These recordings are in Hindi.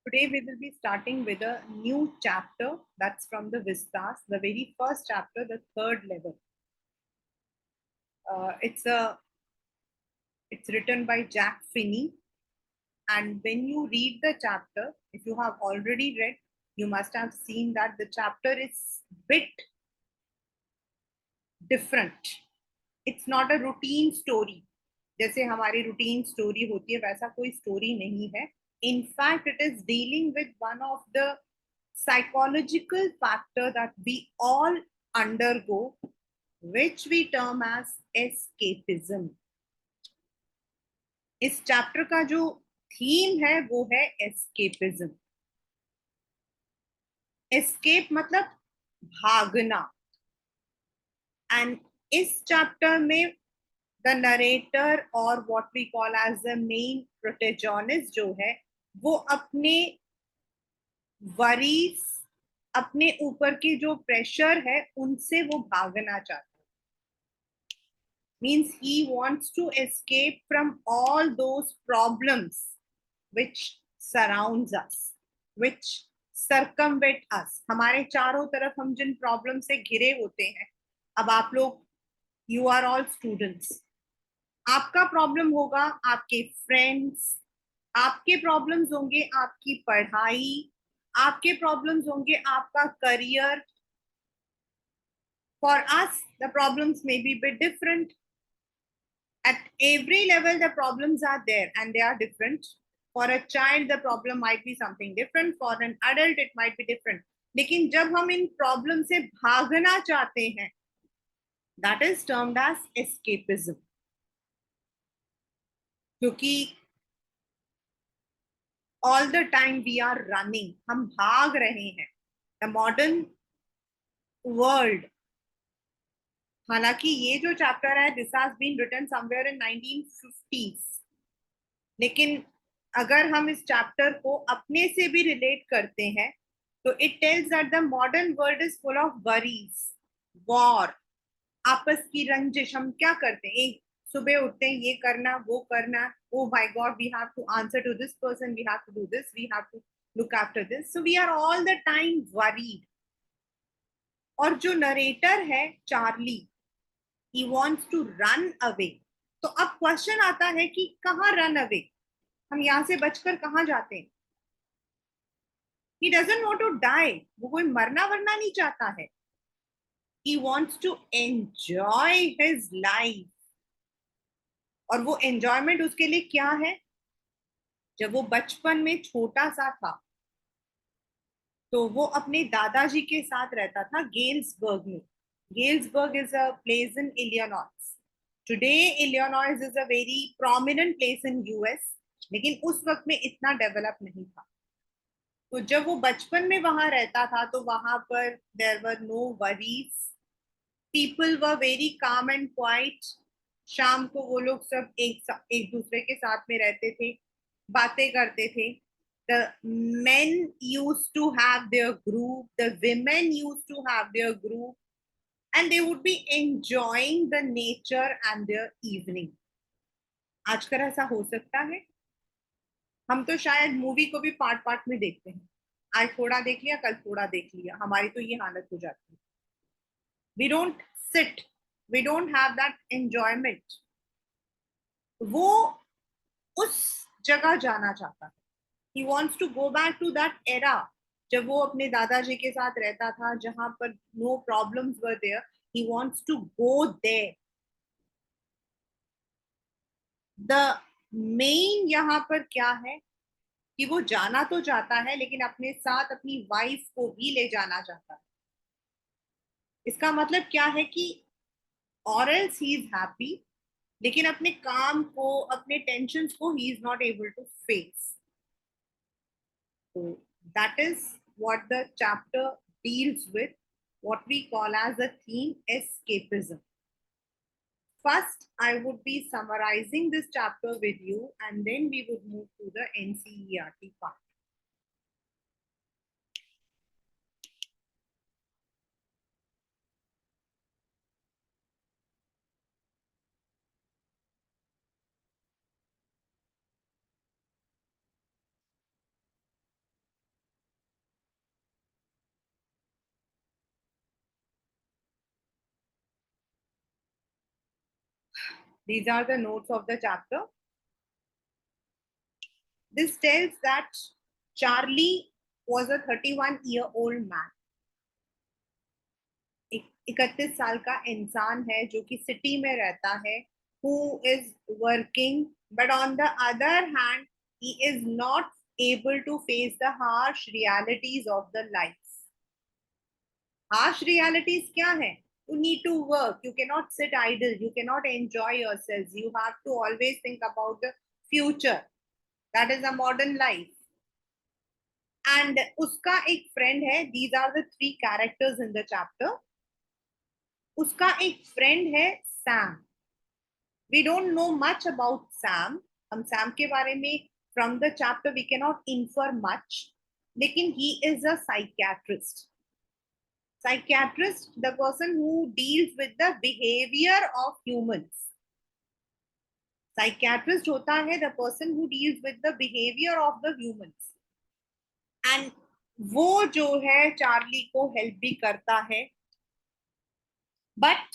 Today we will be starting with a new chapter that's from the Vistas, the very first chapter, the third level. It's written by Jack Finney, and when you read the chapter, if you have already read, you must have seen that the chapter is bit different. It's not a routine story. जैसे हमारी routine story होती है वैसा कोई story नहीं है. In fact, it is dealing with one of the psychological factor that we all undergo, which we term as escapism. इस चैप्टर का जो थीम है वो है escapism. Escape मतलब भागना. And इस चैप्टर में the narrator or what we call as the main protagonist जो है वो अपने वरीज, अपने ऊपर की जो प्रेशर है उनसे वो भागना चाहता है. Means he wants to escape from all those problems which surrounds us, which circumvent us. हमारे चारों तरफ हम जिन प्रॉब्लम से घिरे होते हैं. अब आप लोग, you are all students. आपका प्रॉब्लम होगा आपके फ्रेंड्स, आपके प्रॉब्लम्स होंगे आपकी पढ़ाई, आपके प्रॉब्लम्स होंगे आपका career. For us, the problems may be a bit different. At every level, the problems are there and they are different. For a child, the problem might be something different. For an adult, it might be different. लेकिन जब हम इन प्रॉब्लम से भागना चाहते हैं, that is termed as escapism. क्योंकि all the time we are running, हम भाग रहे हैं. The modern world, हालांकि ये जो चैप्टर है this has been written somewhere in 1950s, लेकिन अगर हम इस चैप्टर को अपने से भी रिलेट करते हैं तो it tells that the modern world is full of worries, war, आपस की रंजिश. हम क्या करते हैं, एक सुबह उठते हैं, ये करना वो करना, oh my god we have to answer to this person, we have to do this, we have to look after this. So we are all the time worried. और जो नरेटर है Charlie, he wants to run away. तो अब क्वेश्चन आता है कि कहाँ रन अवे, हम यहां से बचकर कहाँ जाते हैं. he doesn't want to die, वो कोई मरना वरना नहीं चाहता है. he wants to enjoy his life. और वो एंजॉयमेंट उसके लिए क्या है, जब वो बचपन में छोटा सा था तो वो अपने दादाजी के साथ रहता था गेल्सबर्ग में. Galesburg is a place in Illinois. Today Illinois is a very prominent place in US, लेकिन उस वक्त में इतना डेवलप नहीं था. तो जब वो बचपन में वहां रहता था तो वहां पर there were no worries, people were very calm and quiet. शाम को वो लोग सब एक दूसरे के साथ में रहते थे, बातें करते थे. The men used to have their group, the women used to have their group, and they would be enjoying the nature and their evening. आजकल ऐसा हो सकता है? हम तो शायद मूवी को भी पार्ट पार्ट में देखते हैं. आज थोड़ा देख लिया, कल थोड़ा देख लिया, हमारी तो ये हालत हो जाती है. We don't sit, we don't have that enjoyment. वो उस जगह जाना चाहता है. He wants to go back to that era जब वो अपने दादाजी के साथ रहता था, जहां पर no problems were there. He wants to go there. The main यहाँ पर क्या है कि वो जाना तो चाहता है लेकिन अपने साथ अपनी वाइफ को भी ले जाना चाहता है. इसका मतलब क्या है कि or else he is happy, लेकिन अपने काम को, अपने टेंशन्स को he is not able to face. So that is what the chapter deals with, what we call as a theme escapism. First, I would be summarizing this chapter with you and then we would move to the NCERT part. These are the notes of the chapter. This tells that Charlie was a 31-year-old man. 31 साल का इंसान है जो कि सिटी में रहता है, who is working, but on the other hand he is not able to face the harsh realities of the life. Harsh realities क्या है? You need to work, you cannot sit idle, you cannot enjoy yourselves, you have to always think about the future. That is a modern life. And उसका एक friend है. These are the 3 characters in the chapter. उसका एक friend है Sam. We don't know much about Sam. हम Sam के बारे में from the chapter we cannot infer much. लेकिन he is a psychiatrist. Psychiatrist, the person who deals with the behavior of humans. Psychiatrist होता है the person who deals with the behavior of the humans. And वो जो है चार्ली को हेल्प भी करता है. बट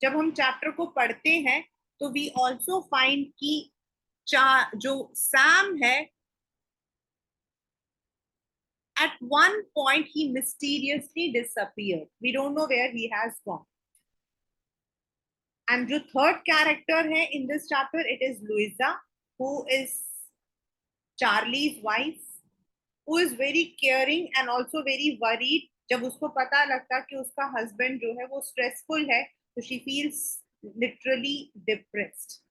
जब हम चैप्टर को पढ़ते हैं तो वी ऑल्सो फाइंड कि जो सैम है, at one point he mysteriously disappeared. We don't know where he has gone. And जो third character है in this chapter, it is Louisa, who is Charlie's wife, who is very caring and also very worried. जब उसको पता लगता कि उसका husband जो है वो stressful है, so she feels literally depressed.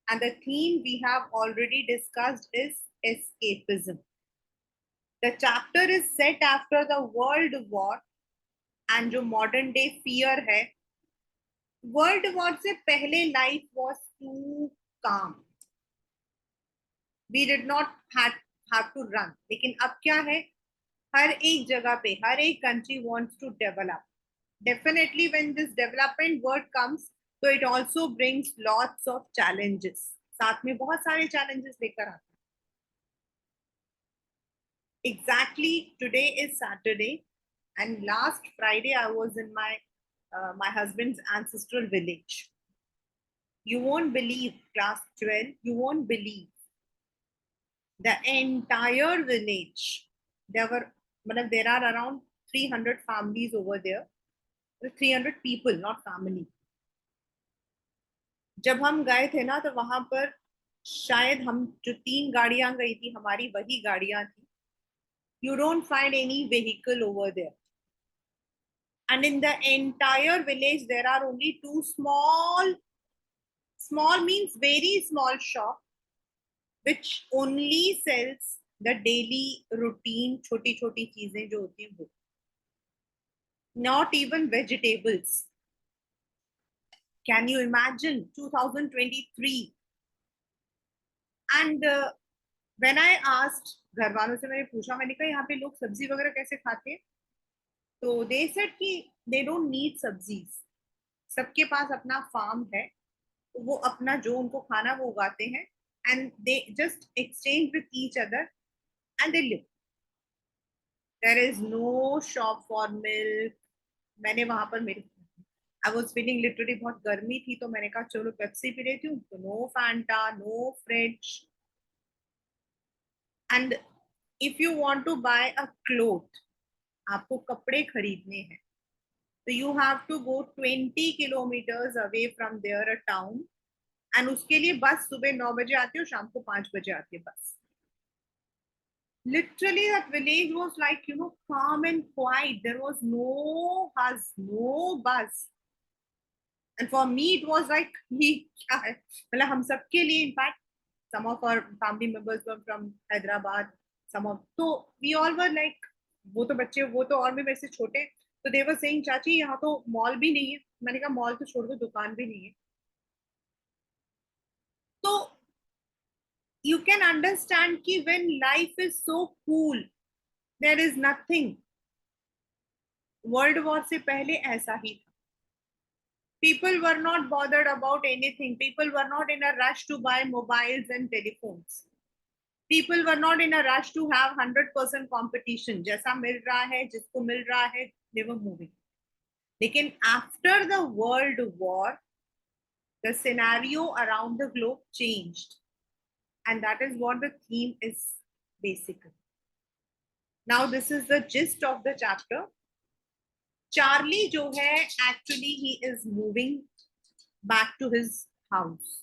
And the theme we have already discussed is escapism. The chapter is set after the World War, and जो modern day fear है, वर्ल्ड वॉर से पहले life was too calm. We did not have to run. लेकिन अब क्या है, हर एक जगह पे हर एक country wants to develop. Definitely when this development word comes, तो it also brings lots of challenges. साथ में बहुत सारे चैलेंजेस लेकर आते हैं. Exactly today is Saturday and last Friday I was in my husband's ancestral village. You won't believe, class 12, you won't believe, the entire village, there are around 300 families over there. 300 people, not family. जब हम गए थे ना तो वहां पर शायद हम जो 3 गाड़ियां गई थी हमारी वही गाड़ियां थी. You don't find any vehicle over there. And in the entire village there are only 2 small means very small shop which only sells the daily routine छोटी छोटी चीजें जो होती हैं वो. Not even vegetables. Can you imagine 2023? And when I asked, घर वालों से मैंने पूछा, मैंने कहा यहाँ पे लोग सब्जी वगैरह कैसे खाते हैं, तो they said कि they don't need सब्जीज. सबके पास अपना फार्म है, वो अपना जो उनको खाना वो उगाते हैं, and they just exchange with each other and they live. There is no shop for milk. मैंने वहां पर मेरे I was feeling literally बहुत गर्मी थी तो मैंने कहा चलो पेप्सी पी लेती हूँ. तो no Fanta, no fridge. And if you want to buy a cloth, आपको कपड़े खरीदने हैं, तो you have to go 20 kilometers away from there a town. And उसके लिए बस सुबह 9 बजे आती है और शाम को 5 बजे आती है बस. Literally that village was like, calm and quiet. There was no buzz, no buzz. And for me it was like, मतलब हम सबके लिए, in fact some of our family members were from Hyderabad, so we all were like, वो तो बच्चे, वो तो और भी मेरे से छोटे, तो they were saying चाची यहाँ तो मॉल भी नहीं है. मैंने कहा मॉल तो छोड़ दो, दुकान भी नहीं है. तो you can understand कि when life is so cool, there is nothing. World war से पहले ऐसा ही था. People were not bothered about anything. People were not in a rush to buy mobiles and telephones. People were not in a rush to have 100% competition. जैसा मिल रहा है, जिसको मिल रहा है, they were moving. लेकिन after the world war, the scenario around the globe changed. And that is what the theme is basically. Now, this is the gist of the chapter. Charlie जो है, actually he is moving back to his house.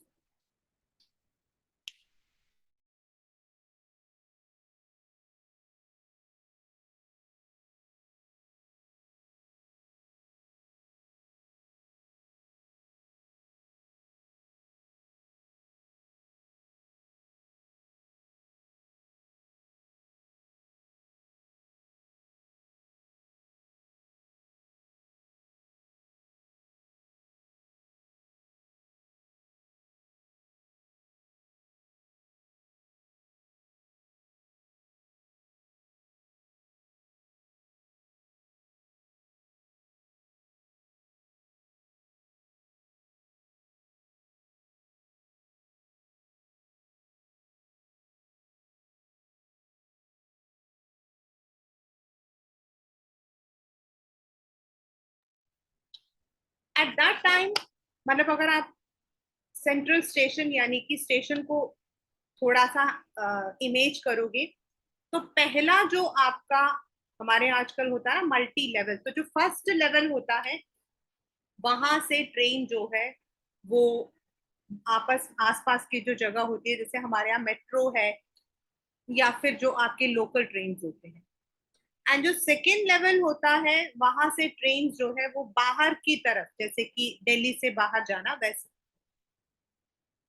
At that time, मतलब अगर आप सेंट्रल स्टेशन यानी कि स्टेशन को थोड़ा सा इमेज करोगे, तो पहला जो आपका हमारे आजकल होता है मल्टी लेवल, तो जो फर्स्ट लेवल होता है वहां से ट्रेन जो है वो आपस आसपास की जो जगह होती है, जैसे हमारे यहाँ मेट्रो है या फिर जो आपके लोकल ट्रेन होते हैं, एंड जो सेकेंड लेवल होता है वहां से ट्रेन जो है वो बाहर की तरफ, जैसे कि दिल्ली से बाहर जाना वैसे।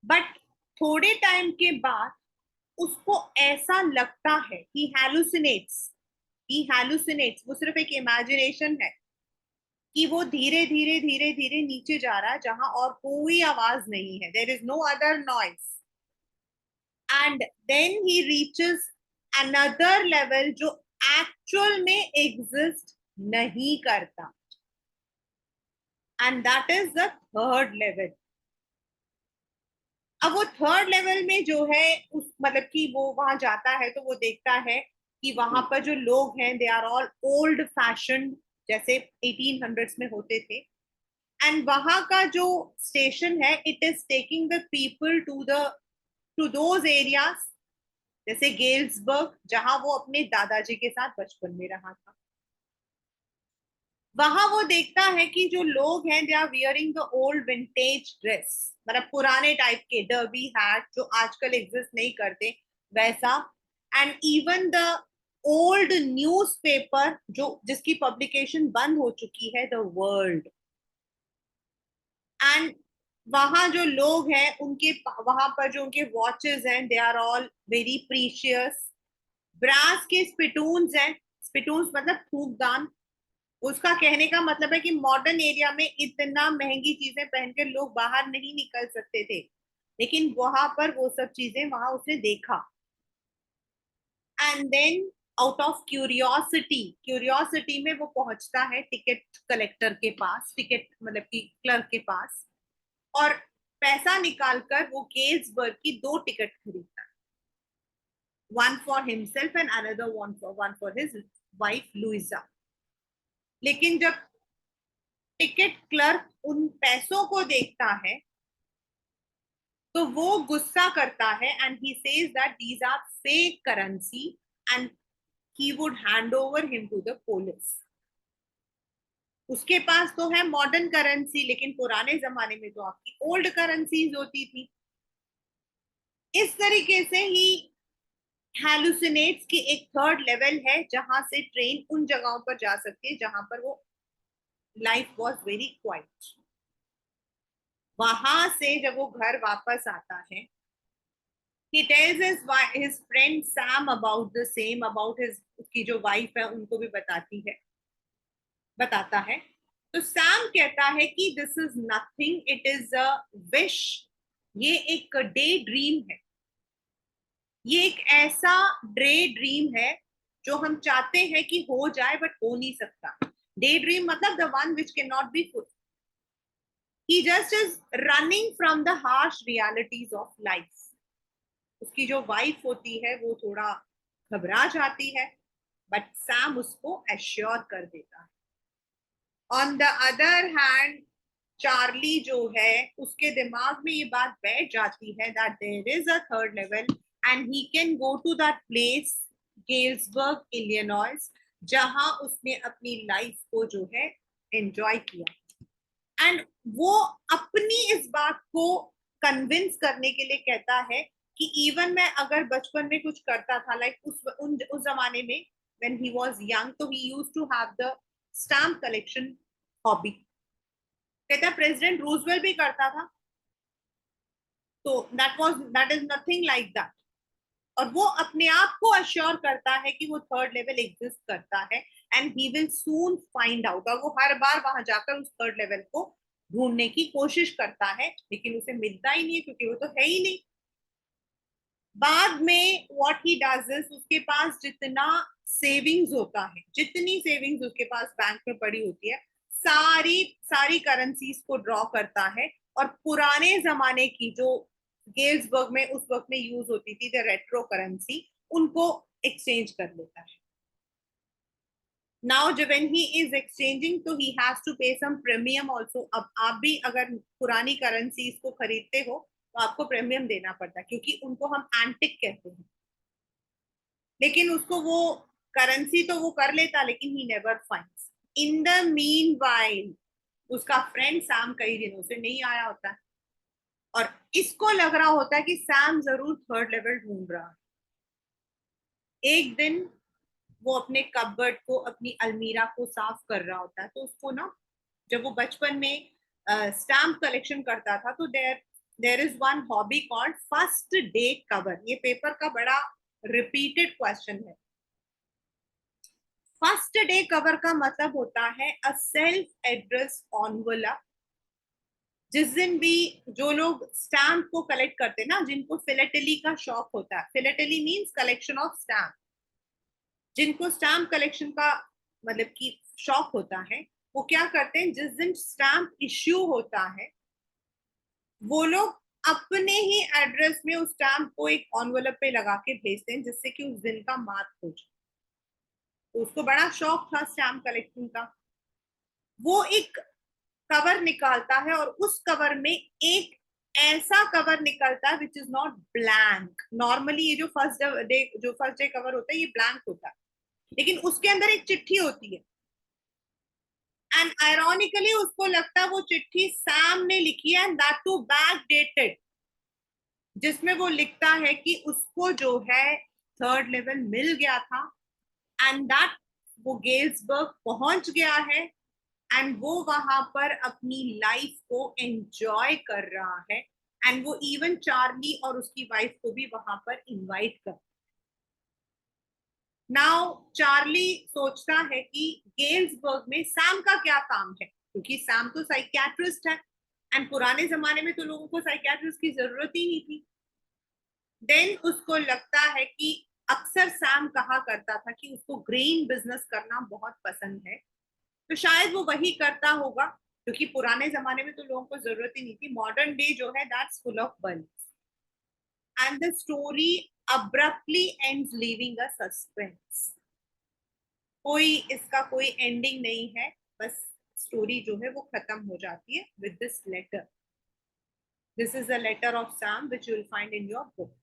बट थोड़े टाइम के बाद उसको ऐसा लगता है कि हैलुसिनेट्स, वो सिर्फ एक इमेजिनेशन है कि वो धीरे धीरे धीरे धीरे नीचे जा रहा है जहां और कोई आवाज नहीं है, there is no other noise, and then he reaches another level जो एक्चुअल में एग्जिस्ट नहीं करता, and that is the third level. अब वो थर्ड लेवल में जो है उस मतलब कि वो वहां जाता है तो वो देखता है कि वहां पर जो लोग हैं they are all old fashion, जैसे 1800s में होते थे, एंड वहां का जो स्टेशन है it is taking the people to those areas, जैसे गेल्सबर्ग जहां वो अपने दादाजी के साथ बचपन में रहा था। वहां वो देखता है कि जो लोग हैं they are wearing the old vintage dress, मतलब पुराने टाइप के डर्बी हैट जो आजकल एग्जिस्ट नहीं करते वैसा, and even the old newspaper जो जिसकी पब्लिकेशन बंद हो चुकी है, द वर्ल्ड। एंड वहां जो लोग हैं उनके वहां पर जो उनके वॉचेस हैं they are all very precious, brass के स्पिटून्स हैं, स्पिटून्स मतलब थूकदान। उसका कहने का मतलब है कि मॉडर्न एरिया में इतना महंगी चीजें पहनकर लोग बाहर नहीं निकल सकते थे, लेकिन वहां पर वो सब चीजें वहां उसने देखा। And then out of curiosity में वो पहुंचता है टिकट कलेक्टर के पास, टिकट मतलब कि क्लर्क के पास, और पैसा निकालकर वो गेल्सबर्ग की दो टिकट खरीदता है, one for himself and another one for his wife Luisa. लेकिन जब टिकट क्लर्क उन पैसों को देखता है तो वो गुस्सा करता है, and he says that these are fake currency and he would hand over him to the police. उसके पास तो है मॉडर्न करेंसी, लेकिन पुराने जमाने में तो आपकी ओल्ड करेंसीज होती थी। इस तरीके से ही हैलुसिनेट्स की एक थर्ड लेवल है जहां से ट्रेन उन जगहों पर जा सकती है जहां पर वो लाइफ वॉज वेरी क्वाइट। वहां से जब वो घर वापस आता है, he tells his friend Sam about the same, about his उसकी जो वाइफ है उनको भी बताता है। तो सैम कहता है कि this is nothing, it is a wish, ये एक डे ड्रीम है, ये एक ऐसा डे ड्रीम है जो हम चाहते हैं कि हो जाए बट हो नहीं सकता। डे ड्रीम मतलब the one which can not be full. He just is running from the harsh realities of life. उसकी जो वाइफ होती है वो थोड़ा घबरा जाती है, बट सैम उसको एश्योर कर देता है। On the other hand Charlie जो है उसके दिमाग में ये बात बैठ जाती है that there is a third level and he can go to that place Galesburg Illinois जहां उसने अपनी लाइफ को जो है एंजॉय किया। एंड वो अपनी इस बात को कन्विंस करने के लिए कहता है कि इवन मैं अगर बचपन में कुछ करता था लाइक उस जमाने में व्हेन ही वाज यंग तो he used to have the stamp collection hobby. कहता प्रेसिडेंट रूजवेल्ट भी करता था, तो that is nothing like that. और वो अपने आप को अश्योर करता है कि वो थर्ड लेवल एग्जिस्ट करता है and he will soon find out. और वो हर बार वहां जाकर उस थर्ड लेवल को ढूंढने की कोशिश करता है लेकिन उसे मिलता ही नहीं है क्योंकि वो तो है ही नहीं। बाद में व्हाट ही डज इज उसके पास जितना सेविंग्स होता है, जितनी सेविंग्स उसके पास बैंक में पड़ी होती है, सारी सारी करेंसीज को ड्रॉ करता है और पुराने जमाने की जो गेल्सबर्ग में उस वक्त में यूज होती थी द रेट्रो करेंसी, उनको एक्सचेंज कर लेता है। नाउ जब व्हेन ही इज एक्सचेंजिंग तो ही हैज टू पे सम प्रीमियम आल्सो। अब आप भी अगर पुरानी करेंसीज को खरीदते हो तो आपको प्रीमियम देना पड़ता है क्योंकि उनको हम एंटिक कहते हैं। लेकिन उसको वो करेंसी तो वो कर लेता लेकिन he never finds. In the mean while उसका फ्रेंड सैम कई दिनों से नहीं आया होता है और इसको लग रहा होता है कि सैम जरूर थर्ड लेवल ढूंढ रहा है। एक दिन वो अपने कबर्ड को, अपनी अलमीरा को साफ कर रहा होता है तो उसको ना, जब वो बचपन में स्टैम्प कलेक्शन करता था तो there there is one hobby called first day cover. ये पेपर का बड़ा रिपीटेड क्वेश्चन है। फर्स्ट डे कवर का मतलब होता है अ सेल्फ एड्रेस एनवलप। जिस दिन भी जो लोग स्टैम्प को कलेक्ट करते हैं ना, जिनको फिलेटली का शौक होता है, philately means collection of stamp, जिनको स्टैम्प कलेक्शन का मतलब कि शौक होता है, वो क्या करते हैं जिस दिन स्टैम्प इश्यू होता है वो लोग अपने ही एड्रेस में उस स्टैम्प को एक एनवलप पे लगा के भेजते हैं जिससे कि उस दिन का मार्क हो जाए। तो उसको बड़ा शौक था स्टैम्प कलेक्शन का। वो एक कवर निकालता है और उस कवर में एक ऐसा कवर निकलता है which is not blank. Normally ये जो फर्स्ट डे कवर होता है ये ब्लैंक होता है लेकिन उसके अंदर एक चिट्ठी होती है एंड आयरॉनिकली उसको लगता है वो चिट्ठी सैम ने लिखी है and that too back dated, जिसमें वो लिखता है कि उसको जो है थर्ड लेवल मिल गया था एंड दैट वो गेल्सबर्ग पहुंच गया है एंड वो वहां पर अपनी लाइफ को एंजॉय कर रहा है एंड वो इवन चार्ली और उसकी वाइफ को भी वहां पर इनवाइट कर। नाउ चार्ली सोचता है कि गेल्सबर्ग में सैम का क्या काम है क्योंकि सैम तो साइकियाट्रिस्ट है एंड पुराने जमाने में तो लोगों को साइकियाट्रिस्ट की जरूरत ही नहीं थी। देन उसको लगता है कि अक्सर सैम कहा करता था कि उसको ग्रेन बिजनेस करना बहुत पसंद है तो शायद वो वही करता होगा क्योंकि पुराने जमाने में तो लोगों को जरूरत ही नहीं थी। मॉडर्न डे जो है that's full of bulbs and the story abruptly ends leaving a suspense. कोई इसका कोई एंडिंग नहीं है, बस स्टोरी जो है वो खत्म हो जाती है with this letter. This is the letter of Sam which you will find in your book.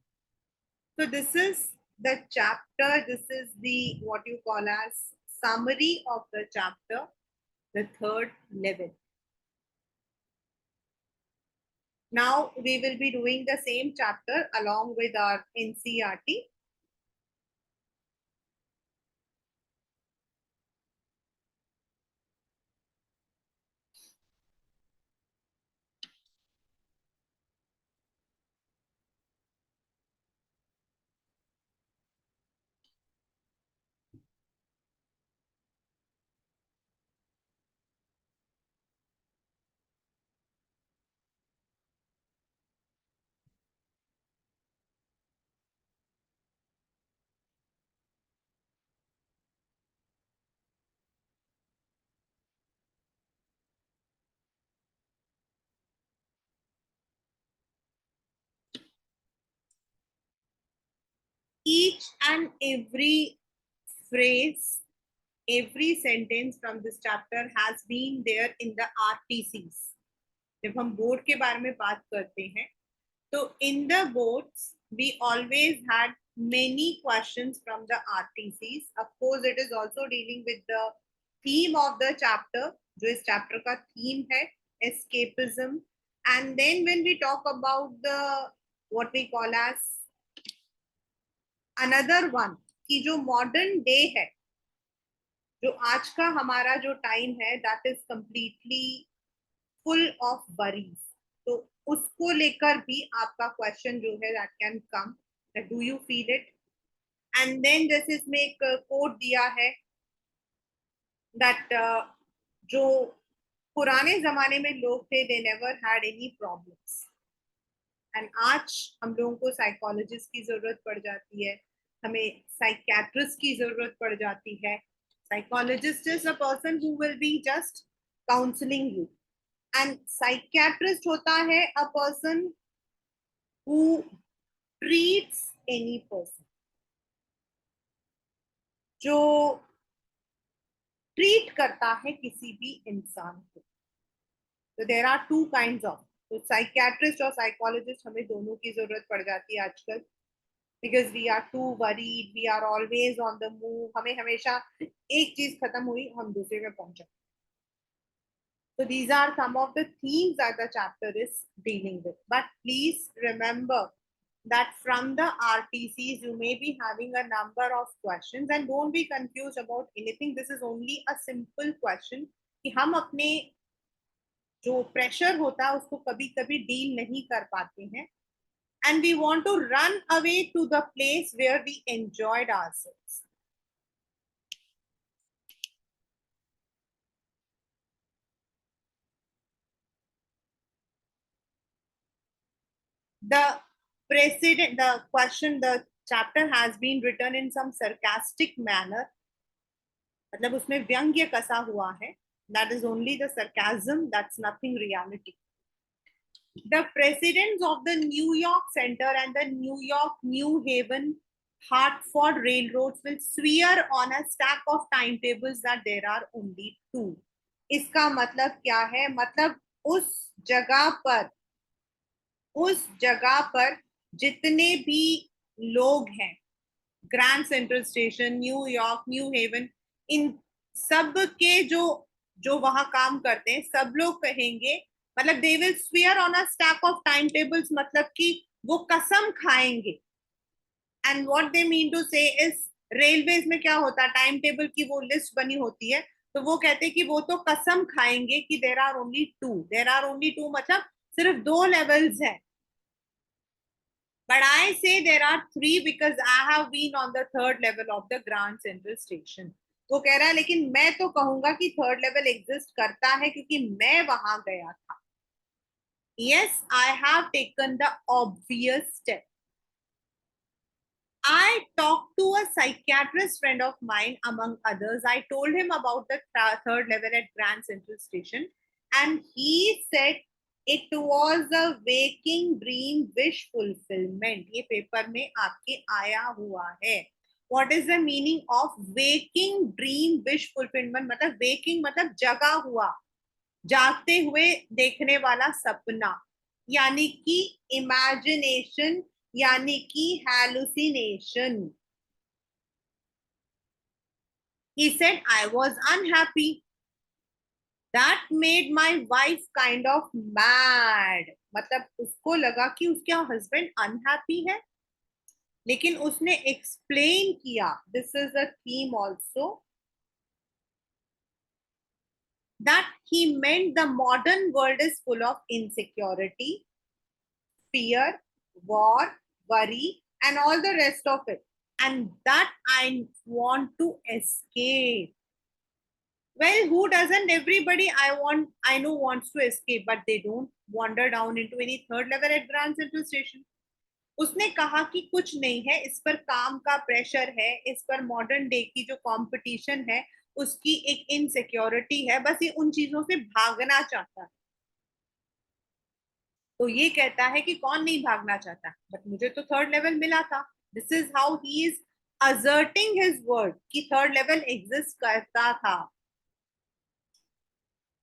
So this is the chapter. This is the what you call as summary of the chapter, the third level. Now we will be doing the same chapter along with our NCRT. Each and every phrase, every sentence from this chapter has been there in the RTCs. जब हम बोर्ड के बारे में बात करते हैं, तो in the boards we always had many questions from the RTCs. Of course, it is also dealing with the theme of the chapter, जो इस chapter का theme है escapism. And then when we talk about the what we call as another one, कि जो modern day है, जो आज का हमारा जो टाइम है, that is completely full of worries. तो उसको लेकर भी आपका क्वेश्चन जो है that can come, do you feel it. And then जैसे इसमें एक कोड दिया है दैट जो पुराने जमाने में लोग थे they never had any problems, and आज हम लोगों को साइकोलॉजिस्ट की जरूरत पड़ जाती है, हमें साइकियाट्रिस्ट की जरूरत पड़ जाती है. Psychologist is a person who will be just counselling you, and psychiatrist होता है a person who treats any person, जो ट्रीट करता है किसी भी इंसान को. तो there are two kind of, तो साइकियाट्रिस्ट और साइकोलॉजिस्ट हमें दोनों की जरूरत पड़ जाती है आजकल, because we are too worried, we are always on the move, हमें हमेशा एक चीज खत्म हुई हम दूसरे में पहुंचा. So these are some of the themes that the chapter is dealing with. But please remember that from the RTCs, you may be having a number of questions, and don't be confused about anything. This is only a simple question कि हम अपने जो प्रेशर होता है उसको कभी कभी डील नहीं कर पाते हैं, and we want to run away to the place where we enjoyed ourselves. The chapter has been written in some sarcastic manner, मतलब उसमें व्यंग्य कसा हुआ है. That is only the sarcasm, that's nothing reality. The presidents of the New York Center and the New York New Haven Hartford railroads will swear on a stack of timetables that there are only two. इसका मतलब क्या है? मतलब उस जगह पर जितने भी लोग हैं, grand central station, New York, New Haven, इन सब के जो जो वहां काम करते हैं सब लोग कहेंगे, मतलब they will swear on a stack of time tables, मतलब कि वो कसम खाएंगे. And what they mean to say is, railways में क्या होता है, टाइम टेबल की वो लिस्ट बनी होती है, तो वो कहते हैं कि वो तो कसम खाएंगे कि देर आर ओनली टू, मतलब सिर्फ दो लेवल्स है. But I say there are three because I have been on the third level of the Grand Central Station. वो कह रहा है लेकिन मैं तो कहूंगा कि थर्ड लेवल एग्जिस्ट करता है क्योंकि मैं वहां गया था. Yes, I have taken the obvious step. I talked to a psychiatrist friend of mine, among others. I told him about the third level at Grand Central Station, and he said it was a waking dream wish fulfillment. ये पेपर में आपके आया हुआ है. What is the meaning of waking dream wish fulfillment? मतलब waking मतलब जगा हुआ, जागते हुए देखने वाला सपना, यानी कि इमेजिनेशन, यानी कि hallucination. He said I was unhappy. That made my wife kind of mad. मतलब उसको लगा कि उसका हस्बैंड अनहैप्पी है, लेकिन उसने एक्सप्लेन किया, this is a theme also, that he meant the modern world is full of insecurity, fear, war, worry, and all the rest of it, and that I want to escape. Well, who doesn't? Everybody I know wants to escape, but they don't wander down into any third level at Grand Central Station. उसने कहा कि कुछ नहीं है, इस पर काम का प्रेशर है, इस पर मॉडर्न डे की जो कंपटीशन है उसकी एक इनसिक्योरिटी है, बस ये उन चीजों से भागना चाहता है. तो ये कहता है कि कौन नहीं भागना चाहता, बट मुझे तो थर्ड लेवल मिला था. This is how he is asserting his word कि थर्ड लेवल एग्जिस्ट करता था.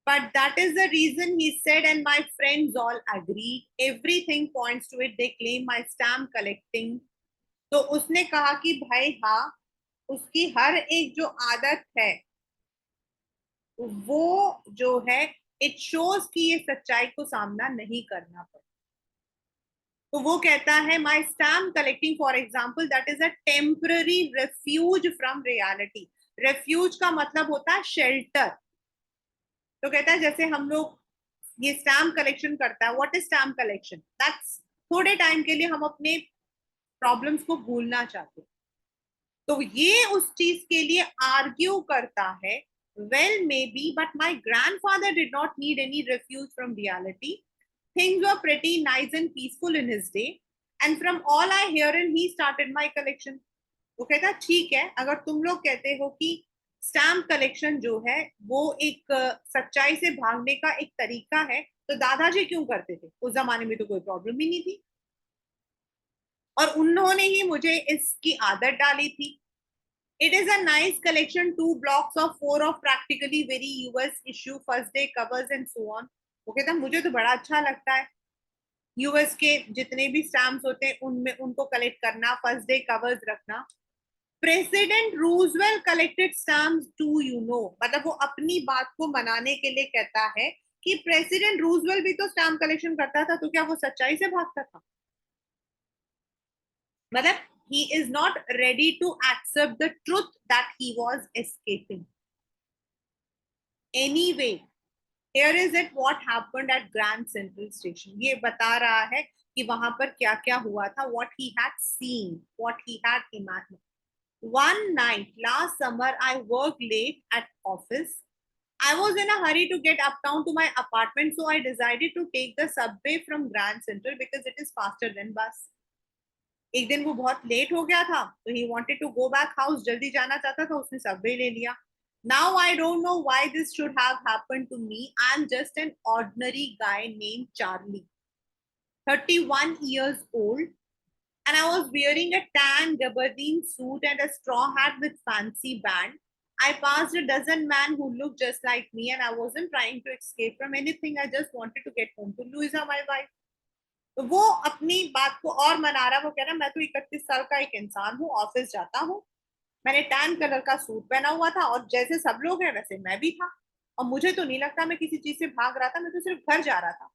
But that is the reason he said, and my friends all agreed. Everything points to it. They claim my stamp collecting. तो उसने कहा कि भाई हाँ, उसकी हर एक जो आदत है वो जो है, इट शोज कि ये सच्चाई को सामना नहीं करना पड़ता। तो वो कहता है माई stamp collecting for example that is a temporary refuge from reality. Refuge का मतलब होता है शेल्टर। तो कहता है जैसे हम लोग ये स्टैम्प कलेक्शन करता है, what is stamp collection, that's थोड़े टाइम के लिए हम अपने प्रॉब्लम्स को भूलना चाहते हैं। तो ये उस चीज के लिए आर्ग्यू करता है, well may be but my grandfather did not need any refuse from reality, things were pretty nice and peaceful in his day, and from all I hear and he started my collection. वो कहता ठीक है, अगर तुम लोग कहते हो कि स्टैम्प कलेक्शन जो है वो एक सच्चाई से भागने का एक तरीका है, तो दादाजी क्यों करते थे? उस जमाने में तो कोई प्रॉब्लम ही नहीं थी, और उन्होंने ही मुझे इसकी आदत डाली थी। It is a nice collection, 2 blocks of 4 of practically very US issue first day covers and so on. वो कहता मुझे तो बड़ा अच्छा लगता है यूएस के जितने भी स्टैम्प्स होते हैं उनमें उनको कलेक्ट करना, फर्स्ट डे कवर्स रखना। President Roosevelt collected stamps too you know, मतलब वो अपनी बात को मनाने के लिए कहता है कि प्रेसिडेंट रूजवेल भी तो स्टैम्प कलेक्शन करता था, तो क्या वो सच्चाई से भागता था? मतलब he is not ready to accept the truth that he was escaping. Anyway, here is it what happened at Grand Central Station. ये बता रहा है कि वहां पर क्या क्या हुआ था, what he had seen, what he had imagined. One night last summer I worked late at office. I was in a hurry to get uptown to my apartment, so I decided to take the subway from Grand Central because it is faster than bus. एक दिन वो बहुत लेट हो गया था, तो he wanted to go back house, जल्दी जाना चाहता था, उसने सबवे ले लिया। Now I don't know why this should have happened to me, I am just an ordinary guy named Charlie, 31 years old, and I was wearing a tan gabardine suit and a straw hat with fancy band. I passed a dozen men who looked just like me, and I wasn't trying to escape from anything. I just wanted to get home to Louisa, my wife. तो वो अपनी बात को और मना रहा, वो कह रहा मैं तो 31 साल का एक इंसान हूँ, ऑफिस जाता हूँ, मैंने टैन कलर का सूट पहना हुआ था और जैसे सब लोग हैं वैसे मैं भी था, और मुझे तो नहीं लगता मैं किसी चीज से भाग रहा था, मैं तो सिर्फ घर जा रहा था।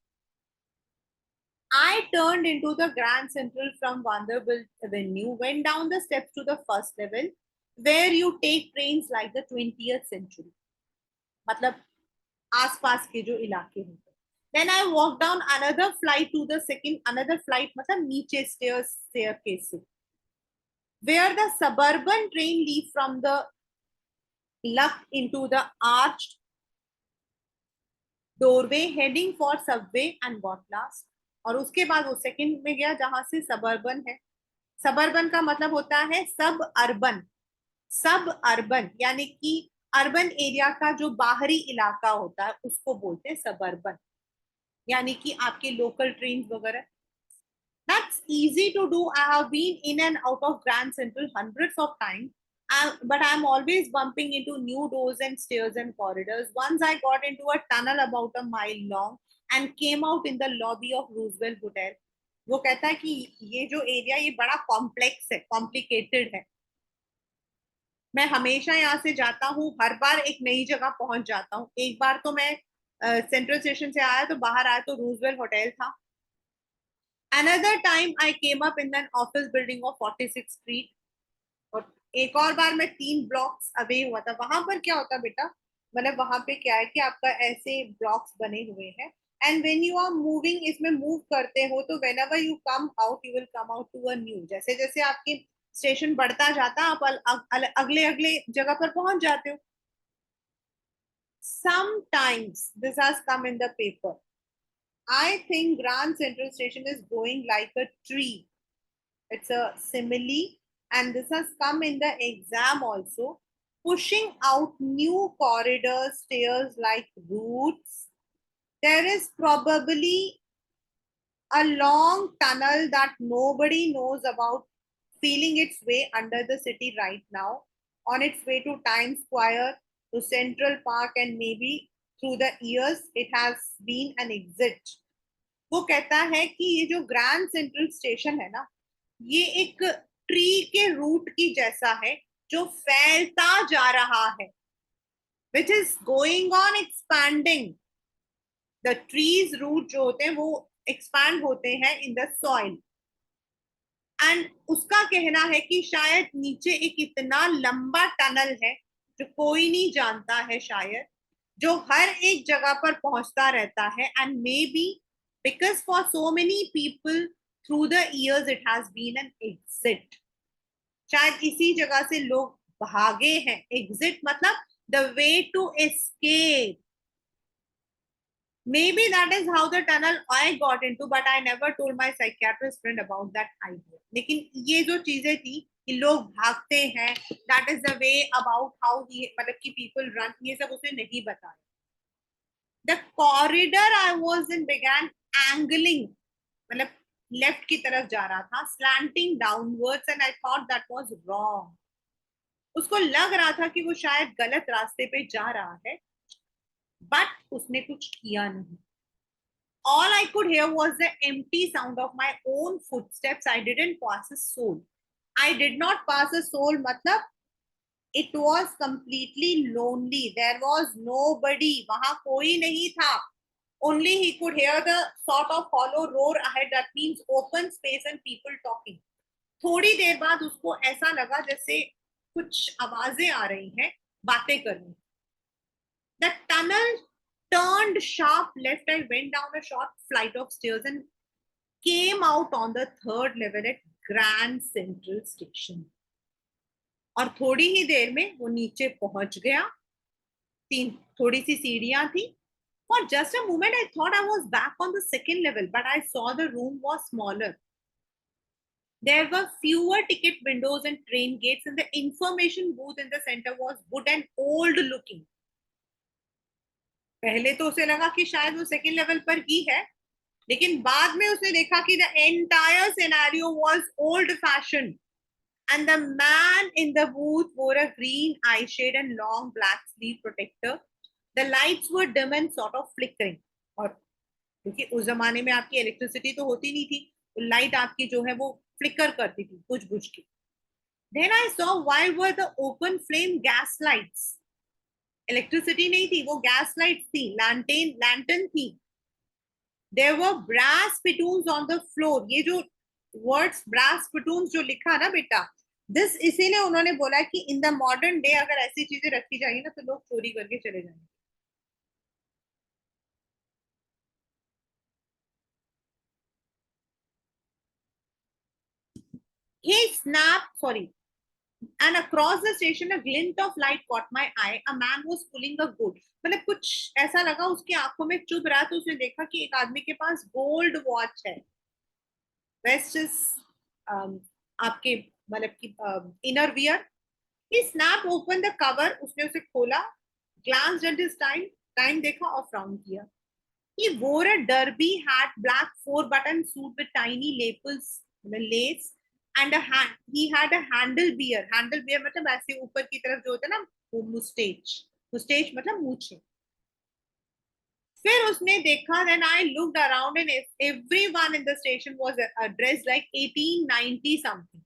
I turned into the Grand Central from Vanderbilt Avenue, went down the steps to the first level, where you take trains like the 20th century. मतलब आसपास के जो इलाके होते। Then I walked down another flight to the second, another flight मतलब नीचे staircase से, where the suburban train leave from the luck into the arched doorway heading for subway and got lost. और उसके बाद वो सेकंड में गया जहां से सबर्बन है। सबर्बन का मतलब होता है सब अर्बन, सब अर्बन यानी कि अर्बन एरिया का जो बाहरी इलाका होता है उसको बोलते हैं सबर्बन, यानी कि आपके लोकल ट्रेन वगैरह। That's easy to do. I have been in and out of Grand Central hundreds of times, but I'm always bumping into new doors and stairs and corridors. Once I got into a tunnel about a mile long and came out in the lobby of Roosevelt Hotel. वो कहता है कि ये जो एरिया ये बड़ा कॉम्प्लेक्स है, कॉम्प्लिकेटेड है, मैं हमेशा यहाँ से जाता हूँ, हर बार एक नई जगह पहुंच जाता हूँ। एक बार तो मैं सेंट्रल स्टेशन से आया तो बाहर आया तो रूजवेल्ट होटल था। Another time I came up in an office building of 46th Street, और एक और बार मैं 3 ब्लॉक्स अवे हुआ था। वहां पर क्या होता बेटा, मतलब वहां पे क्या है कि आपका ऐसे ब्लॉक्स बने हुए हैं, and when you are moving, इसमें मूव करते हो तो whenever you come out you will come out to a new, जैसे जैसे आपके स्टेशन बढ़ता जाता आप अगले अगले जगह पर पहुंच जाते हो। Sometimes this has come in the paper. I think Grand Central Station is growing like a tree. It's a simile, and this has come in the exam also. Pushing out new corridors, stairs like roots. There is probably a long tunnel that nobody knows about, feeling its way under the city right now, on its way to Times Square, to Central Park, and maybe through the years it has been an exit. वो कहता है कि ये जो ग्रैंड सेंट्रल स्टेशन है ना, ये एक ट्री के रूट की जैसा है जो फैलता जा रहा है, which is going on expanding. The trees root जो होते हैं वो expand होते हैं in the soil. एंड उसका कहना है कि शायद नीचे एक इतना लंबा टनल है जो कोई नहीं जानता है, शायद जो हर एक जगह पर पहुंचता रहता है, and maybe because for so many people through the years it has been an exit. शायद इसी जगह से लोग भागे हैं. एग्जिट मतलब the way to escape. Maybe that is how the tunnel I got into, but I never told my psychiatrist friend about that idea. लेकिन ये जो चीजें थी कि लोग भागते हैं, that is the way about how he, मतलब कि people run, ये सब उसे नहीं बताया. The corridor I was in began angling, मतलब लेफ्ट की तरफ जा रहा था, slanting downwards, and I thought that was wrong. उसको लग रहा था कि वो शायद गलत रास्ते पे जा रहा है, बट उसने कुछ किया नहीं. All I could hear was the empty sound of my own footsteps. I didn't pass a soul. I did not pass a soul. Matlab, it was completely lonely. There was nobody. वहां कोई नहीं था. Only he could hear the sort of hollow roar ahead. That means open space and people talking. थोड़ी देर बाद उसको ऐसा लगा जैसे कुछ आवाजें आ रही हैं, बातें करनी. The tunnel turned sharp left. I went down a short flight of stairs and came out on the third level at Grand Central Station. और थोड़ी ही देर में वो नीचे पहुंच गया. थोड़ी सी सीढ़ियां थी. For just a moment I thought I was back on the second level, but I saw the room was smaller. There were fewer ticket windows and train gates, and the information booth in the center was wood and old looking. पहले तो उसे लगा कि शायद वो सेकेंड लेवल पर ही है, लेकिन बाद में उसने देखा कि the entire scenario was old fashion, and the man in the booth wore a green eye shade and long black sleeve protector. The lights were dim and sort of flickering. और क्योंकि उस जमाने में आपकी इलेक्ट्रिसिटी तो होती नहीं थी, तो लाइट आपकी जो है वो फ्लिकर करती थी बुझ बुझ के. Then I saw why were the open flame gas lights. Electricity नहीं थी, वो गैस लाइट थी, लैंटर्न थी. There were brass spittoons on the floor. ये जो वर्ड्स ब्रास स्पिटून्स जो लिखा ना बेटा, दिस इसीलिए उन्होंने बोला कि इन द मॉडर्न डे अगर ऐसी चीजें रखी जाएंगी ना तो लोग चोरी करके चले जाएंगे. He snapped, sorry. And across the station a glint of light caught my eye. A man was pulling a gold. मतलब कुछ ऐसा लगा उसकी आंखों में चुभ रहा, तो उसने देखा कि एक आदमी के पास गोल्ड वॉच है. वेस्ट इज आपके मतलब की inner wear. He snap open the cover. उसने उसे खोला. Glanced at his time. Time देखा और फ्राउन किया. He wore a derby hat, black 4-button suit with tiny lapels, lace, and he had a handle beard. Handle beard मतलब ऐसे ऊपर की तरफ जो होता है ना, वो मुस्टेच. मुस्टेच मतलब मूछे. फिर उसने देखा. Then I looked around and everyone in the station was dressed like 1890 something.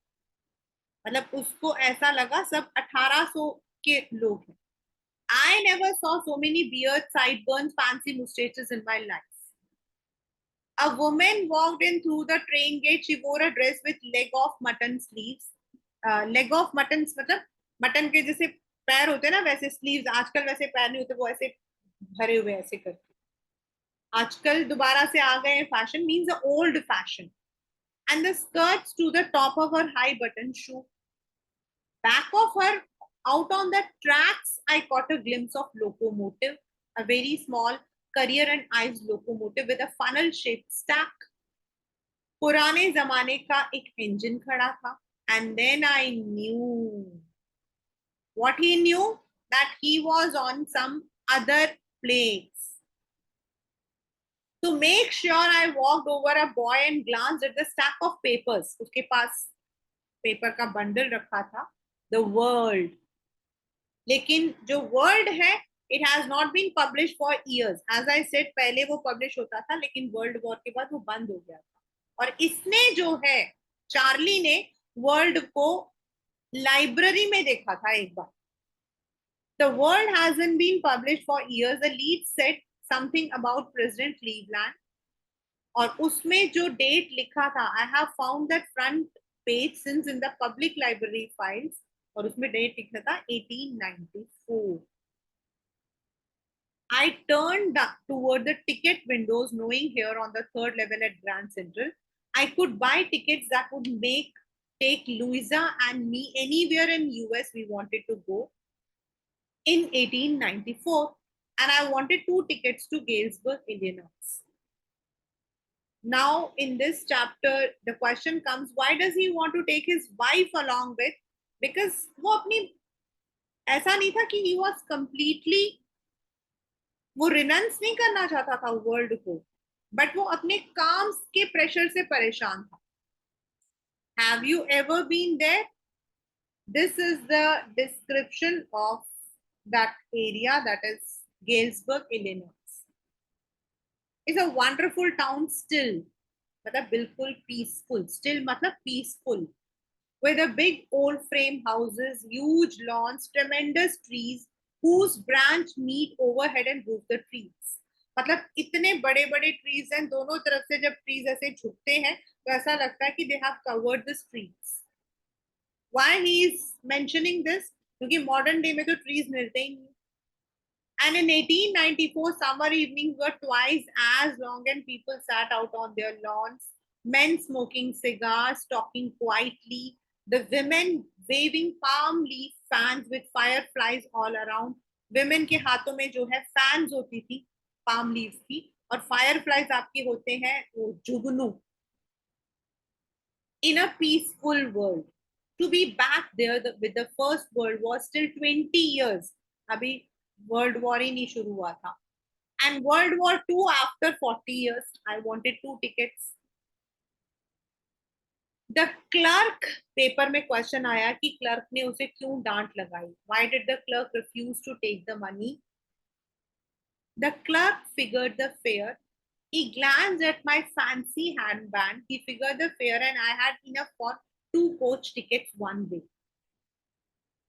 मतलब उसको ऐसा लगा सब 1800 के लोग हैं. I never saw so many beards, sideburns, fancy mustaches in my life. A woman walked in through the train gate. She wore a dress with leg of mutton sleeves. Leg of mutton मतलब मटन के जैसे पैर होते हैं ना, वैसे स्लीव्स. आजकल वैसे पैर नहीं होते, वो ऐसे भरे हुए ऐसे करके. आजकल दोबारा से आ गए fashion, means old fashion. And the skirts to the top of her high button shoe. Back of her, out on the tracks, I caught a glimpse of locomotive, a very small Carrier and Ives locomotive with a funnel-shaped stack. पुराने जमाने का एक इंजन खड़ा था. And then I knew. What he knew? That he was on some other place. To make sure, I walked over a boy and glanced at the stack of papers. उसके पास पेपर का बंडल रखा था. The world. लेकिन जो वर्ल्ड है It has not been published for years. As I said, पहले वो publish होता था, लेकिन वर्ल्ड वॉर के बाद वो बंद हो गया था. और इसने जो है, चार्ली ने वर्ल्ड को लाइब्रेरी में देखा था एक बार. The world hasn't been published for years. The lead said something about President Cleveland. और उसमें जो डेट लिखा था, I have found that front page since in the public library files, और उसमें डेट लिखा था 1894. I turned toward the ticket windows, knowing here on the third level at Grand Central, I could buy tickets that would take Louisa and me anywhere in US we wanted to go in 1894. And I wanted 2 tickets to Galesburg, Illinois. Now, in this chapter, the question comes, why does he want to take his wife along with? Because वो अपनी ऐसा नहीं था कि he was completely, वो रिनंस नहीं करना चाहता था वर्ल्ड को, बट वो अपने काम के प्रेशर से परेशान था. Have you ever been there? This is the description of that area, that is Galesburg, Illinois. It's a wonderful town still. मतलब बिल्कुल peaceful. Still मतलब peaceful. With a big old frame houses, huge lawns, tremendous trees, whose branch meet overhead and roof the trees. मतलब इतने बड़े बड़े ट्रीज हैं, दोनों तरफ से जब ट्रीज ऐसे झुकते हैं तो ऐसा लगता है कि they have covered the streets. Why he is mentioning this? क्योंकि मॉडर्न डे में तो ट्रीज मिलते ही नहीं. And in 1894, summer evenings were twice as long and people sat out on their lawns, men smoking cigars, talking quietly, the women waving palm leaf fans with fireflies all around. Women के हाथों में जो है fans होती थी palm leaves की, और fireflies आपके होते हैं वो जुगनू. In a peaceful world. To be back there with the First World War still 20 years. अभी वर्ल्ड वॉर ही नहीं शुरू हुआ था. And World War II after 40 years. I wanted 2 tickets. The clerk, paper में क्वेश्चन आया कि क्लर्क ने उसे क्यों डांट लगाई. Why did the clerk refuse to take the money? The clerk figured the fare. He glanced at my fancy handband. He figured the fare and I had enough for 2 coach tickets one way.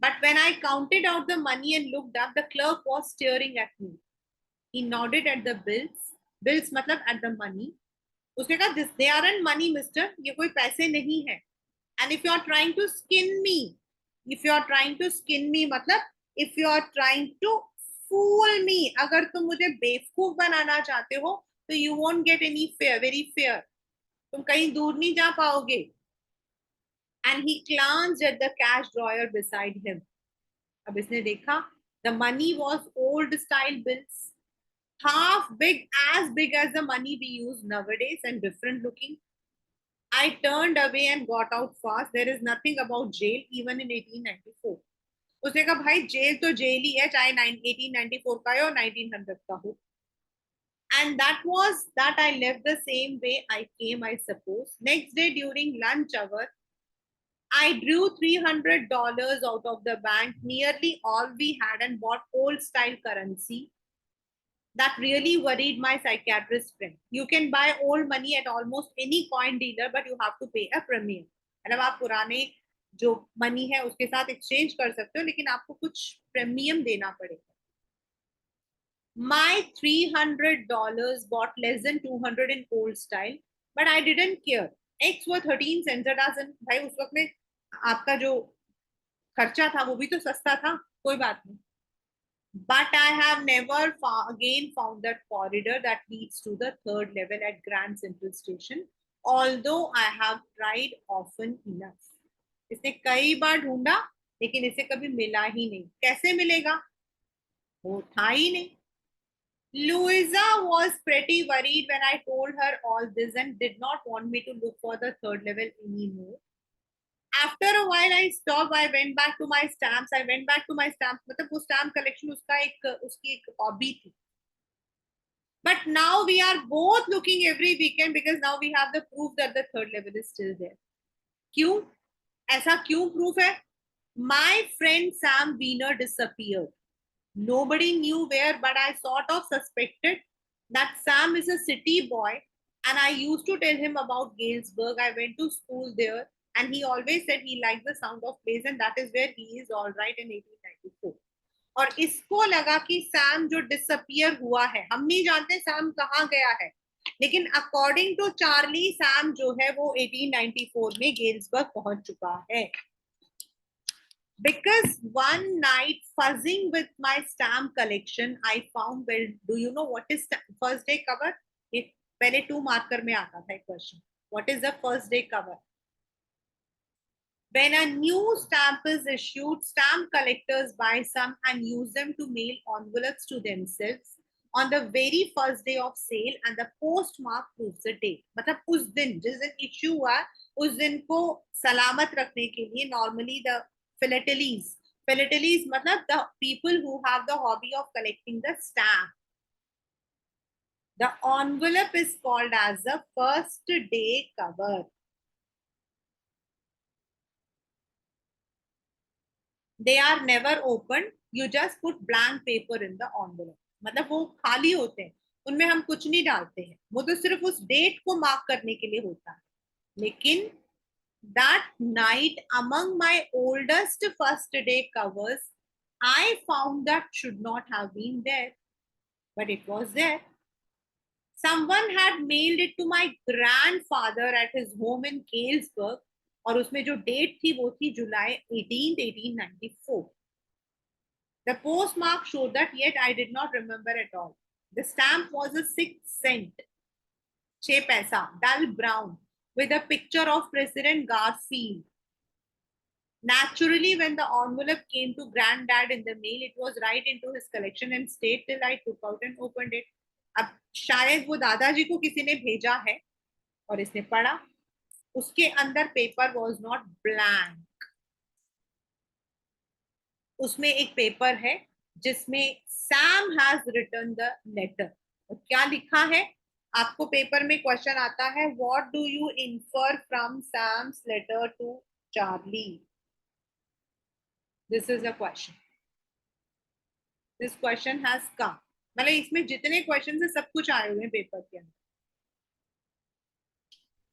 But when I counted out the money and looked up, the clerk was staring at me. He nodded at the bills. Bills मतलब at the money. उसने कहा, they aren't money, mister. ये कोई पैसे नहीं है. And if you are trying to skin me, मतलब if you are trying to fool me, अगर तुम मुझे बेवकूफ बनाना चाहते हो, तो you won't get any fare, very fair. तुम कहीं दूर नहीं जा पाओगे. And he glanced at the cash drawer beside him. अब इसने देखा, the money was old style bills, half big as the money we use nowadays and different looking. I turned away and got out fast. There is nothing about jail even in 1894. उसने कहा भाई जेल तो जेल ही है, चाहे 1894 का हो 1900 का हो. And that was that. I left the same way I came, I suppose. Next day during lunch hour, I drew $300 out of the bank, nearly all we had, and bought old style currency. That really worried my psychiatrist friend. You can buy old money at almost any coin dealer, but you have to pay a premium. मतलब आप पुराने जो मनी है उसके साथ एक्सचेंज कर सकते हो, लेकिन आपको कुछ प्रीमियम देना पड़ेगा. My $300 bought less than 200 in old style, but I didn't care. Eggs were 13 cents a dozen. भाई उस वक्त में आपका जो खर्चा था वो भी तो सस्ता था, कोई बात नहीं. But I have never again found that corridor that leads to the third level at Grand Central Station, although I have tried often enough. इसने कई बार ढूंढा, लेकिन इसे कभी मिला ही नहीं. कैसे मिलेगा, वो था ही नहीं. Louisa was pretty worried when I told her all this and did not want me to look for the third level anymore. After a while I stopped. I went back to my stamps. मतलब वो stamp collection उसकी एक hobby थी. But now we are both looking every weekend because now we have the proof that the third level is still there. क्यों ऐसा क्यों proof है? My friend Sam Wiener disappeared. Nobody knew where, but I sort of suspected that Sam is a city boy, and I used to tell him about Galesburg. I went to school there, and he always said he liked the sound of bass, and that is where he is all right in 1894. और इसको लगा कि सैम जो डिसअपियर हुआ है, हम नहीं जानते सैम कहाँ गया है, लेकिन अकॉर्डिंग टू चार्ली सैम जो है वो 1894 में गेल्सबर्ग पहुंच चुका है. Because one night fuzzing with my stamp collection, I found, well, do you know what is first day cover? If पहले 2 marker में आता था एक question. What is the first day cover? When a new stamp is issued, stamp collectors buy some and use them to mail envelopes to themselves on the very first day of sale, and the postmark proves the date. मतलब उस दिन जिस दिन issue हुआ उस दिन को सलामत रखने के लिए normally the philatelies मतलब the people who have the hobby of collecting the stamp. The envelope is called as the first day cover. They are never opened. You just put blank paper in the envelope. मतलब वो खाली होते हैं, उनमें हम कुछ नहीं डालते हैं, वो तो सिर्फ उस डेट को मार्क करने के लिए होता है. लेकिन that night among my oldest first day covers, I found that should not have been there, but it was there. Someone had mailed it to my grandfather at his home in Galesburg, और उसमें जो डेट थी वो थी जुलाई 18, 1894. The postmark showed that, yet I did not remember at all. The stamp was a 6 cent, 6 paisa, dull brown, with a picture of President Garfield. Naturally, when the envelope came to Granddad in the mail, it was right into his collection and stayed till I took out and opened it. अब शायद वो दादाजी को किसी ने भेजा है और इसने पढ़ा, उसके अंदर पेपर वॉज नॉट ब्लैंक, उसमें एक पेपर है जिसमें Sam has written the letter. और क्या लिखा है? आपको पेपर में क्वेश्चन आता है, what do you infer from Sam's letter to Charlie? This is a question. This question has come. मतलब इसमें जितने क्वेश्चन है सब कुछ आए हुए हैं पेपर के अंदर.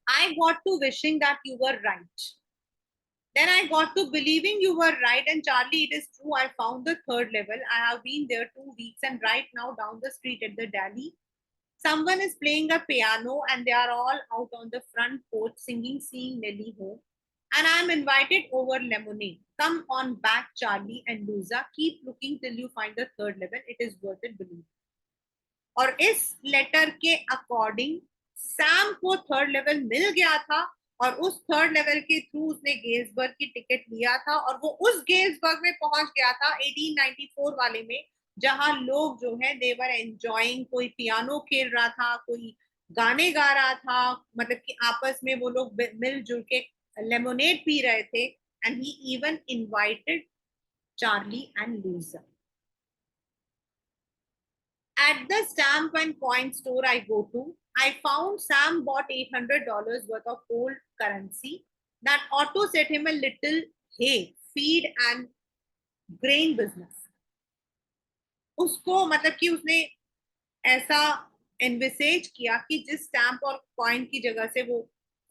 I got to wishing that you were right. Then I got to believing you were right. And Charlie, it is true. I found the third level. I have been there 2 weeks, and right now down the street at the deli, someone is playing a piano, and they are all out on the front porch singing "Seeing Nelly Home." And I'm invited over lemonade. Come on back, Charlie and Luza. Keep looking till you find the third level. It is worth it, believe. और इस लेटर के अकॉर्डिंग सैम को थर्ड लेवल मिल गया था, और उस थर्ड लेवल के थ्रू उसने गेल्सबर्ग की टिकट लिया था, और वो उस गेल्सबर्ग में पहुंच गया था 1894 वाले में, जहां लोग जो है दे वर एंजॉयिंग. कोई पियानो खेल रहा था, कोई गाने गा रहा था, मतलब कि आपस में वो लोग मिलजुल के लेमोनेड पी रहे थे. And he even invited Charlie and Louisa. At the stamp and coin store I go to, I found Sam bought $800 worth of old currency that ought to set him a little hay, feed and grain business. उसको मतलब कि उसने ऐसा एनविसेज किया कि जिस स्टैम्प और कॉइन की जगह से वो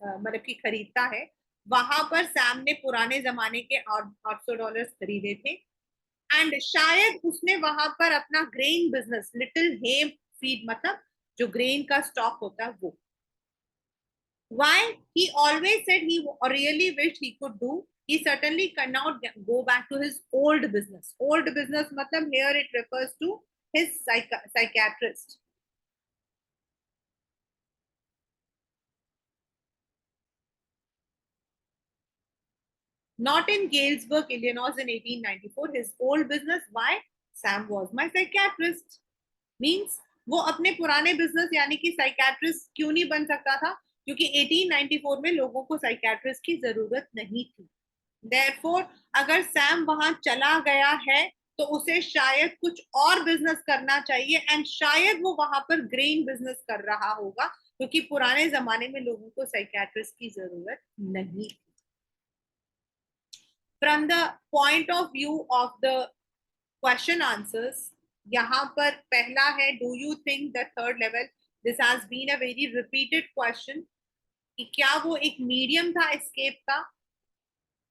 मतलब कि खरीदता है, वहां पर सैम ने पुराने जमाने के $800 खरीदे थे. एंड शायद उसने वहां पर अपना ग्रेन बिजनेस, लिटिल हे फीड मतलब जो ग्रेन का स्टॉक होता है वो. Why? He always said he really wished he could do. He certainly cannot go back to his old business. Old business matlab here it refers to his psychiatrist. Not in Galesburg, Illinois in 1894. His old business. Why? Sam was my psychiatrist. Means वो अपने पुराने बिजनेस यानी कि साइकेट्रिस्ट क्यों नहीं बन सकता था? क्योंकि 1894 में लोगों को साइकेट्रिस्ट की जरूरत नहीं थी. Therefore, अगर सैम वहां चला गया है तो उसे शायद कुछ और बिजनेस करना चाहिए, एंड शायद वो वहां पर ग्रेन बिजनेस कर रहा होगा, क्योंकि पुराने जमाने में लोगों को साइकेट्रिस्ट की जरूरत नहीं थी. From the point of view of the question answers. यहाँ पर पहला है, do you think the third level, this has been a very repeated question, कि क्या वो एक मीडियम था एस्केप का।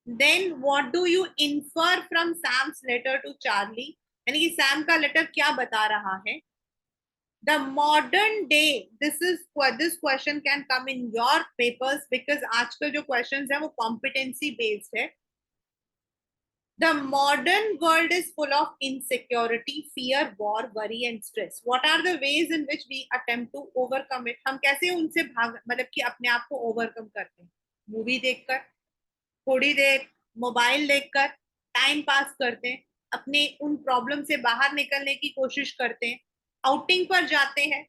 Then what do you infer from Sam's letter to Charlie, यानी कि सैम का लेटर क्या बता रहा है। The modern day, this question can come in your papers because आजकल जो क्वेश्चन है वो कॉम्पिटेंसी बेस्ड है। The modern world is full of insecurity, fear, war, worry, and stress. What are the ways in which we attempt to overcome it? हम कैसे उनसे भाग, मतलब कि अपने आप को ओवरकम करते हैं? मूवी देखकर, थोड़ी देर मोबाइल देखकर टाइम पास करते हैं, अपने उन प्रॉब्लम से बाहर निकलने की कोशिश करते हैं, आउटिंग पर जाते हैं।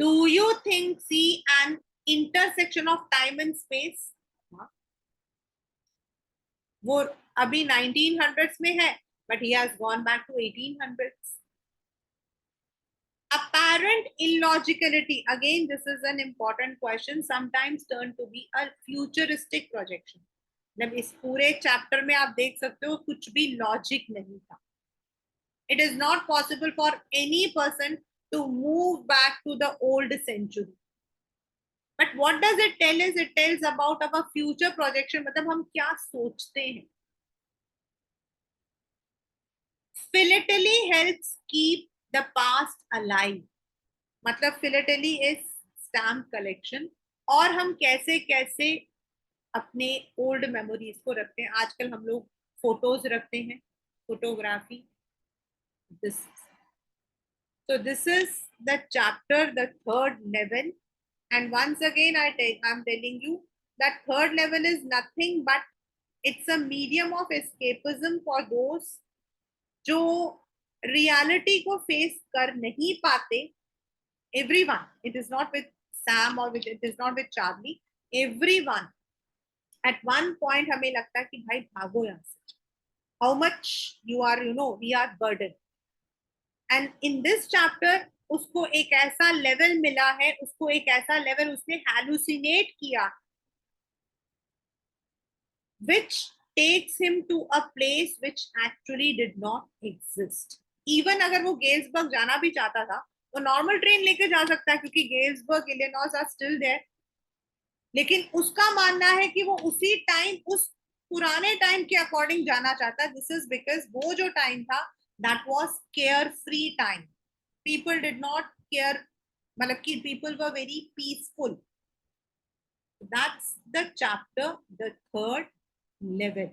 Do you think see an intersection of time and space? वो अभी 1900s में है, but he has gone back to 1800s. Apparent illogicality, again this is an important question, sometimes turn to be a futuristic projection. मतलब इस पूरे चैप्टर में आप देख सकते हो कुछ भी लॉजिक नहीं था. It is not possible for any person to move back to the old century. But what does it tell is it tells about our future projection, मतलब हम क्या सोचते हैं. Philately helps keep the past alive. मतलब फिलेटली इज स्टैम्प कलेक्शन, और हम कैसे कैसे अपने ओल्ड मेमोरीज को रखते हैं. आजकल हम लोग फोटोज रखते हैं, photography. This, so this is the chapter, the third level. And once again I'm telling you that third level is nothing but it's a medium of escapism for those जो रियलिटी को फेस कर नहीं पाते. Everyone, it is not with Sam or with, it is not with Charlie, everyone at one point हमें लगता है कि भाई भागो यहाँ से. How much you are, we are burdened. And in this chapter उसको एक ऐसा लेवल मिला है, उसको एक ऐसा लेवल उसने hallucinate किया, which takes him to a place which actually did not exist. Even अगर वो गेल्सबर्ग जाना भी चाहता था, वो नॉर्मल ट्रेन लेके जा सकता है क्योंकि Galesburg, Illinois are still there. लेकिन उसका मानना है कि वो उसी टाइम, उस पुराने टाइम के अकॉर्डिंग जाना चाहता है. दिस इज बिकॉज वो जो टाइम था that was care free time. People did not care, मतलब कि people were very peaceful. That's the chapter, the third level.